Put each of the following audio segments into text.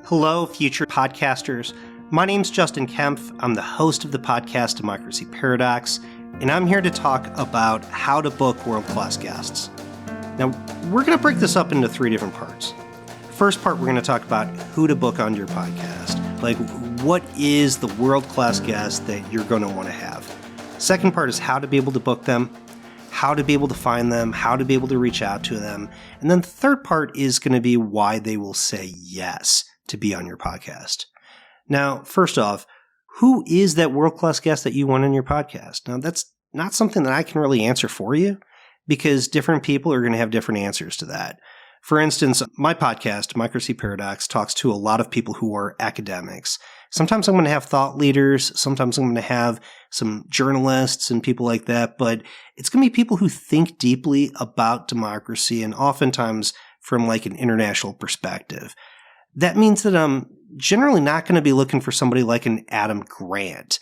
Hello, future podcasters. My name's Justin Kempf. I'm the host of the podcast Democracy Paradox, and I'm here to talk about how to book world-class guests. Now, we're going to break this up into three different parts. First part, we're going to talk about who to book on your podcast. Like, what is the world-class guest that you're going to want to have? Second part is how to be able to book them, how to be able to find them, how to be able to reach out to them. And then the third part is going to be why they will say yes to be on your podcast. Now, first off, who is that world-class guest that you want on your podcast? Now, that's not something that I can really answer for you because different people are going to have different answers to that. For instance, my podcast, Democracy Paradox, talks to a lot of people who are academics. Sometimes I'm going to have thought leaders. Sometimes I'm going to have some journalists and people like that. But it's going to be people who think deeply about democracy and oftentimes from like an international perspective. That means that I'm generally not going to be looking for somebody like an Adam Grant.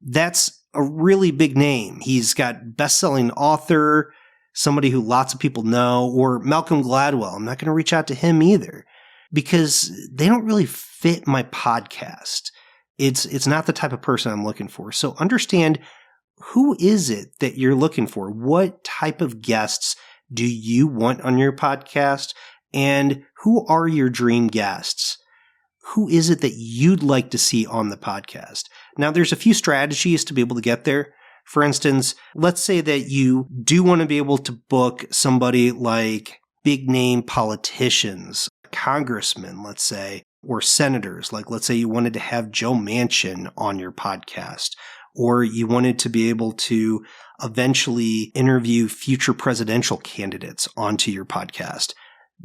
That's a really big name. He's got best-selling author, somebody who lots of people know, or Malcolm Gladwell. I'm not going to reach out to him either because they don't really fit my podcast. It's not the type of person I'm looking for. So understand, who is it that you're looking for? What type of guests do you want on your podcast? And who are your dream guests? Who is it that you'd like to see on the podcast? Now, there's a few strategies to be able to get there. For instance, let's say that you do want to be able to book somebody like big name politicians, congressmen, let's say, or senators. Like, let's say you wanted to have Joe Manchin on your podcast, or you wanted to be able to eventually interview future presidential candidates onto your podcast.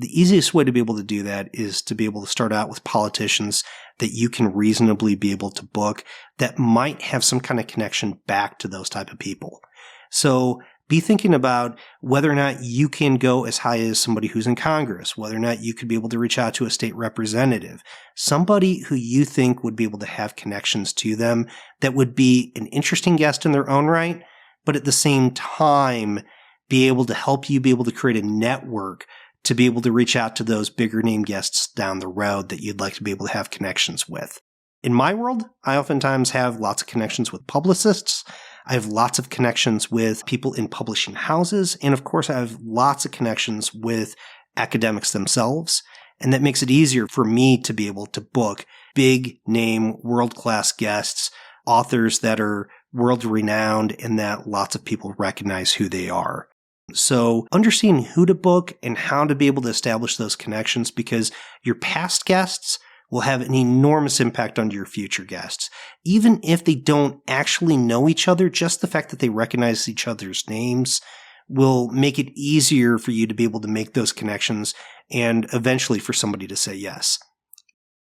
The easiest way to be able to do that is to be able to start out with politicians that you can reasonably be able to book that might have some kind of connection back to those type of people. So be thinking about whether or not you can go as high as somebody who's in Congress, whether or not you could be able to reach out to a state representative, somebody who you think would be able to have connections to them that would be an interesting guest in their own right, but at the same time be able to help you be able to create a network to be able to reach out to those bigger name guests down the road that you'd like to be able to have connections with. In my world, I oftentimes have lots of connections with publicists. I have lots of connections with people in publishing houses. And of course, I have lots of connections with academics themselves. And that makes it easier for me to be able to book big name, world-class guests, authors that are world renowned and that lots of people recognize who they are. So understanding who to book and how to be able to establish those connections, because your past guests will have an enormous impact on your future guests. Even if they don't actually know each other, just the fact that they recognize each other's names will make it easier for you to be able to make those connections and eventually for somebody to say yes.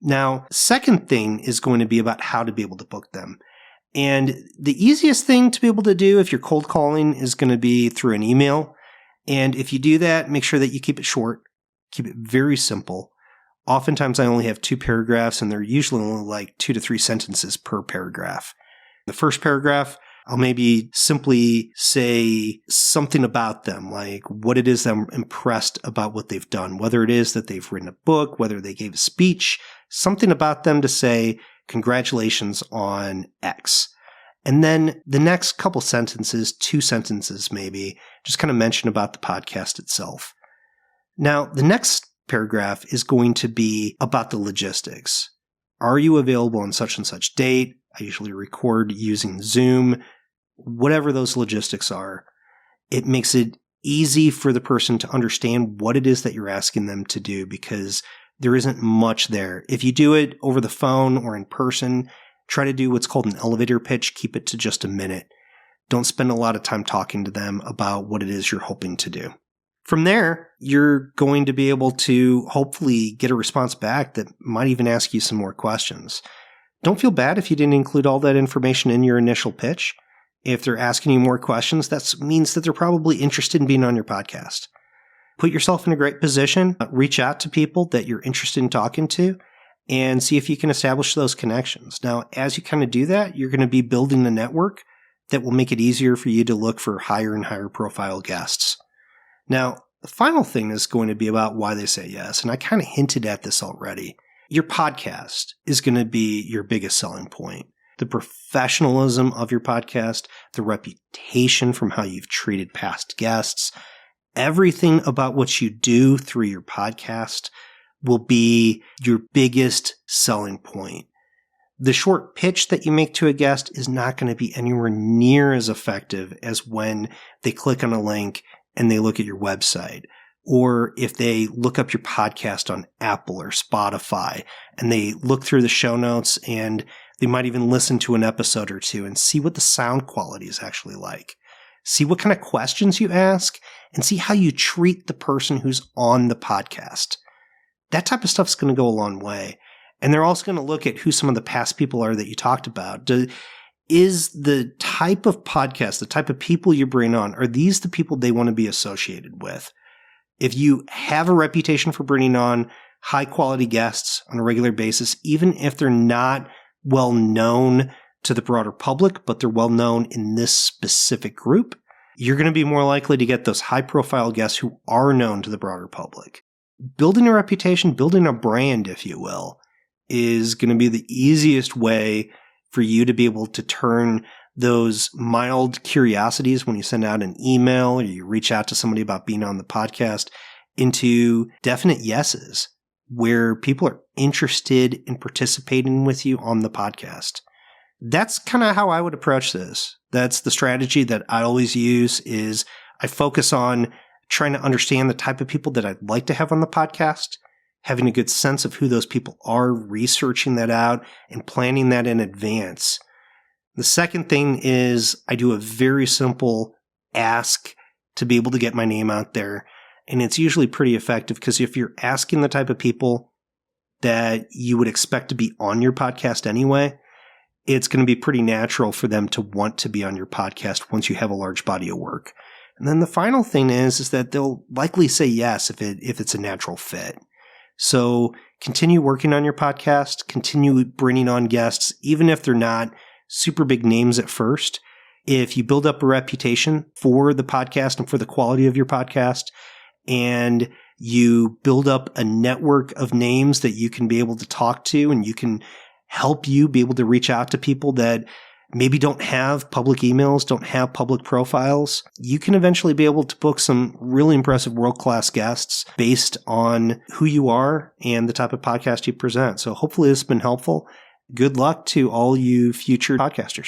Now, second thing is going to be about how to be able to book them. And the easiest thing to be able to do if you're cold calling is going to be through an email. And if you do that, make sure that you keep it short, keep it very simple. Oftentimes I only have 2 paragraphs and they're usually only like 2 to 3 sentences per paragraph. The first paragraph, I'll maybe simply say something about them, like what it is that I'm impressed about what they've done, whether it is that they've written a book, whether they gave a speech, something about them to say, congratulations on X. And then the next couple sentences, 2 sentences maybe, just kind of mention about the podcast itself. Now, the next paragraph is going to be about the logistics. Are you available on such and such date? I usually record using Zoom, whatever those logistics are. It makes it easy for the person to understand what it is that you're asking them to do because there isn't much there. If you do it over the phone or in person, try to do what's called an elevator pitch. Keep it to just a minute. Don't spend a lot of time talking to them about what it is you're hoping to do. From there, you're going to be able to hopefully get a response back that might even ask you some more questions. Don't feel bad if you didn't include all that information in your initial pitch. If they're asking you more questions, that means that they're probably interested in being on your podcast. Put yourself in a great position, reach out to people that you're interested in talking to, and see if you can establish those connections. Now, as you kind of do that, you're going to be building a network that will make it easier for you to look for higher and higher profile guests. Now, the final thing is going to be about why they say yes, and I kind of hinted at this already. your podcast is going to be your biggest selling point. The professionalism of your podcast, the reputation from how you've treated past guests, everything about what you do through your podcast will be your biggest selling point. The short pitch that you make to a guest is not going to be anywhere near as effective as when they click on a link and they look at your website, or if they look up your podcast on Apple or Spotify and they look through the show notes and they might even listen to an episode or two and see what the sound quality is actually like. See what kind of questions you ask and see how you treat the person who's on the podcast. That type of stuff is going to go a long way. And they're also going to look at who some of the past people are that you talked about. Is the type of podcast, the type of people you bring on, are these the people they want to be associated with? If you have a reputation for bringing on high quality guests on a regular basis, even if they're not well known to the broader public, but they're well known in this specific group, you're going to be more likely to get those high profile guests who are known to the broader public. Building a reputation, building a brand, if you will, is going to be the easiest way for you to be able to turn those mild curiosities when you send out an email or you reach out to somebody about being on the podcast into definite yeses where people are interested in participating with you on the podcast. That's kind of how I would approach this. That's the strategy that I always use is I focus on trying to understand the type of people that I'd like to have on the podcast, having a good sense of who those people are, researching that out, and planning that in advance. The second thing is I do a very simple ask to be able to get my name out there. And it's usually pretty effective because if you're asking the type of people that you would expect to be on your podcast anyway, it's going to be pretty natural for them to want to be on your podcast once you have a large body of work. And then the final thing is that they'll likely say yes if it's a natural fit. So continue working on your podcast, continue bringing on guests, even if they're not super big names at first. If you build up a reputation for the podcast and for the quality of your podcast, and you build up a network of names that you can be able to talk to and you can help you be able to reach out to people that maybe don't have public emails, don't have public profiles, you can eventually be able to book some really impressive world-class guests based on who you are and the type of podcast you present. So hopefully this has been helpful. Good luck to all you future podcasters.